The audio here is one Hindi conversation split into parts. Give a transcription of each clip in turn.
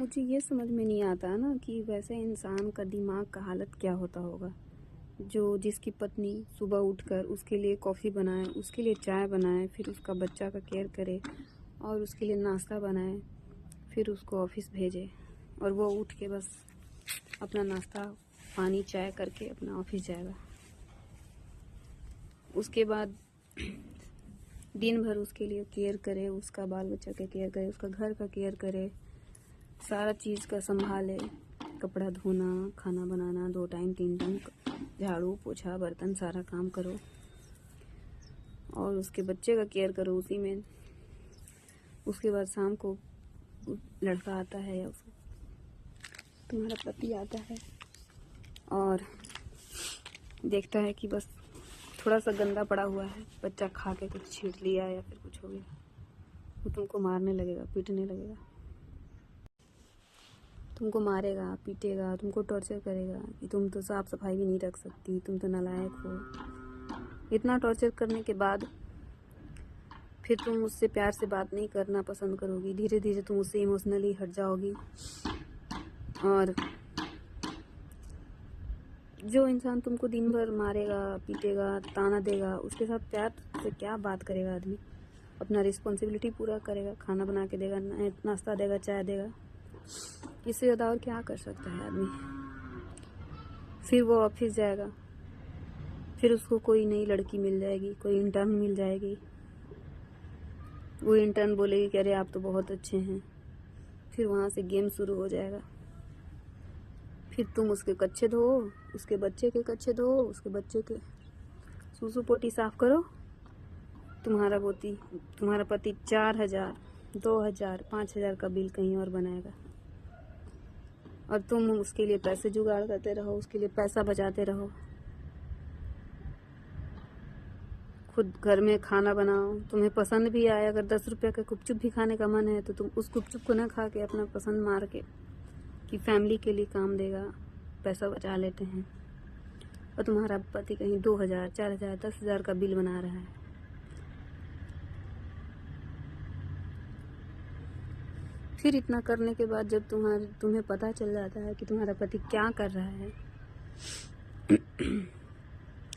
मुझे ये समझ में नहीं आता ना कि वैसे इंसान का दिमाग का हालत क्या होता होगा जो जिसकी पत्नी सुबह उठकर उसके लिए कॉफ़ी बनाए, उसके लिए चाय बनाए, फिर उसका बच्चा का केयर करे और उसके लिए नाश्ता बनाए, फिर उसको ऑफिस भेजे और वो उठ के बस अपना नाश्ता पानी चाय करके अपना ऑफिस जाएगा। उसके बाद दिन भर उसके लिए केयर करे, उसका बाल बच्चा का केयर करे, उसका घर का केयर करे, सारा चीज़ का संभाले, कपड़ा धोना, खाना बनाना, 2 टाइम 3 टाइम, झाड़ू पोछा बर्तन सारा काम करो और उसके बच्चे का केयर करो उसी में। उसके बाद शाम को लड़का आता है या तुम्हारा पति आता है और देखता है कि बस थोड़ा सा गंदा पड़ा हुआ है, बच्चा खा के कुछ छींट लिया या फिर कुछ हो गया, वो तुमको मारने लगेगा, पीटने लगेगा, तुमको मारेगा, पीटेगा, तुमको टॉर्चर करेगा कि तुम तो साफ सफाई भी नहीं रख सकती, तुम तो नालायक हो। इतना टॉर्चर करने के बाद फिर तुम उससे प्यार से बात नहीं करना पसंद करोगी, धीरे धीरे तुम उससे इमोशनली हट जाओगी। और जो इंसान तुमको दिन भर मारेगा, पीटेगा, ताना देगा, उसके साथ प्यार से क्या बात करेगा आदमी? अपना रिस्पॉन्सिबिलिटी पूरा करेगा, खाना बना के देगा, नाश्ता देगा, चाय देगा, इससे ज़्यादा और क्या कर सकता है आदमी? फिर वो ऑफिस जाएगा, फिर उसको कोई नई लड़की मिल जाएगी, कोई इंटर्न मिल जाएगी, वो इंटर्न बोलेगी कि अरे आप तो बहुत अच्छे हैं। फिर वहाँ से गेम शुरू हो जाएगा। फिर तुम उसके कच्चे धो, उसके बच्चे के कच्चे धो, उसके बच्चे के सूसू पोटी साफ करो। तुम्हारा पति 4,000, 2,000, 5,000 का बिल कहीं और बनाएगा और तुम उसके लिए पैसे जुगाड़ करते रहो, उसके लिए पैसा बचाते रहो। खुद घर में खाना बनाओ, तुम्हें पसंद भी आए, अगर 10 रुपये का गुपचुप भी खाने का मन है तो तुम उस गुपचुप को ना खा के अपना पसंद मार के कि फैमिली के लिए काम देगा, पैसा बचा लेते हैं। और तुम्हारा पति कहीं 2,000, 4,000, 10,000 का बिल बना रहा है। फिर इतना करने के बाद जब तुम्हें पता चल जाता है कि तुम्हारा पति क्या कर रहा है,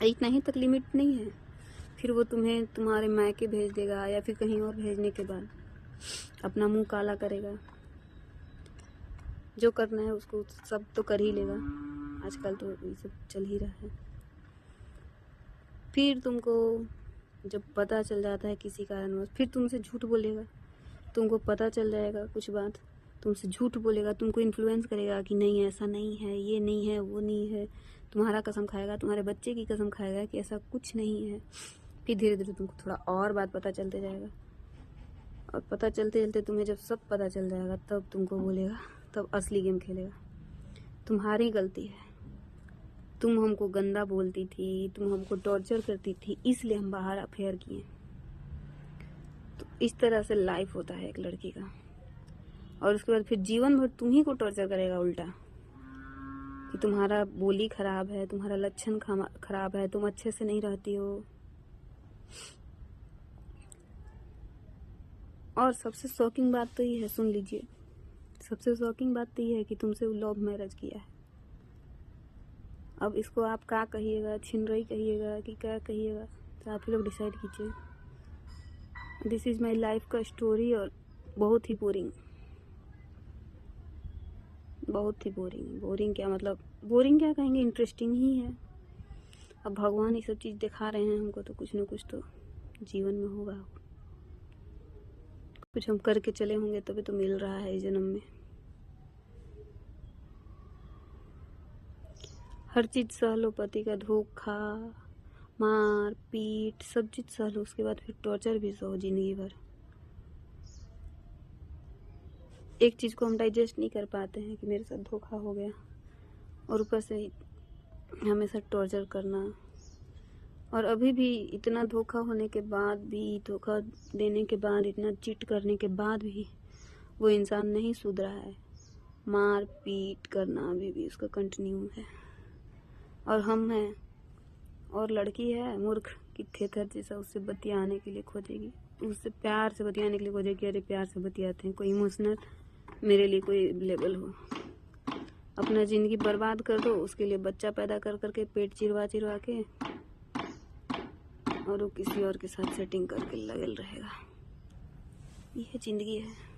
इतना ही तक लिमिट नहीं है, फिर वो तुम्हें तुम्हारे मायके भेज देगा या फिर कहीं और भेजने के बाद अपना मुंह काला करेगा। जो करना है उसको सब तो कर ही लेगा, आजकल तो ये सब चल ही रहा है। फिर तुमको जब पता चल जाता है किसी कारणवश, फिर तुमसे झूठ बोलेगा। तुमको पता चल जाएगा कुछ बात, तुमसे झूठ बोलेगा, तुमको इन्फ्लुएंस करेगा कि नहीं ऐसा नहीं है, ये नहीं है, वो नहीं है। तुम्हारा कसम खाएगा, तुम्हारे बच्चे की कसम खाएगा कि ऐसा कुछ नहीं है। फिर धीरे धीरे तुमको थोड़ा और बात पता चलते जाएगा और पता चलते चलते तुम्हें जब सब पता चल जाएगा तब तुमको बोलेगा, तब असली गेम खेलेगा। तुम्हारी गलती है, तुम हमको गंदा बोलती थी, तुम हमको टॉर्चर करती थी, इसलिए हम बाहर अफेयर किए। तो इस तरह से लाइफ होता है एक लड़की का। और उसके बाद फिर जीवन भर तुम ही को टॉर्चर करेगा उल्टा कि तुम्हारा बोली खराब है, तुम्हारा लक्षण खराब है, तुम अच्छे से नहीं रहती हो। और सबसे शॉकिंग बात तो ये है, सुन लीजिए, सबसे शॉकिंग बात तो ये है कि तुमसे लव मैरिज किया है। अब इसको आप क्या कहिएगा, छिनरई कहिएगा कि क्या कहिएगा, तो आप ही लोग डिसाइड कीजिए। दिस इज़ माई लाइफ का स्टोरी और बहुत ही बोरिंग, बहुत ही बोरिंग। बोरिंग क्या मतलब, बोरिंग क्या कहेंगे, इंटरेस्टिंग ही है। अब भगवान ये सब चीज़ दिखा रहे हैं हमको, तो कुछ ना कुछ तो जीवन में होगा, कुछ हम करके चले होंगे तभी तो मिल रहा है इस जन्म में। हर चीज़ सह लो, पति का धोखा, मार पीट, सब चीज़ सह लो, उसके बाद फिर टॉर्चर भी सहो जिंदगी भर। एक चीज़ को हम डाइजेस्ट नहीं कर पाते हैं कि मेरे साथ धोखा हो गया, और ऊपर से हमेशा टॉर्चर करना। और अभी भी इतना धोखा होने के बाद भी, धोखा देने के बाद, इतना चीट करने के बाद भी वो इंसान नहीं सुधरा है। मार पीट करना अभी भी उसका कंटिन्यू है। और हम हैं, और लड़की है मूर्ख कि थेथर जैसा उससे बतियाने के लिए खोजेगी, उससे प्यार से बतियाने के लिए खोजेगी। अरे प्यार से बतियाते हैं, कोई इमोशनल मेरे लिए कोई अवेलेबल हो। अपना ज़िंदगी बर्बाद कर दो, उसके लिए बच्चा पैदा कर करके पेट चिरवा चिरवा के, और वो किसी और के साथ सेटिंग करके लगल रहेगा। यह ज़िंदगी है।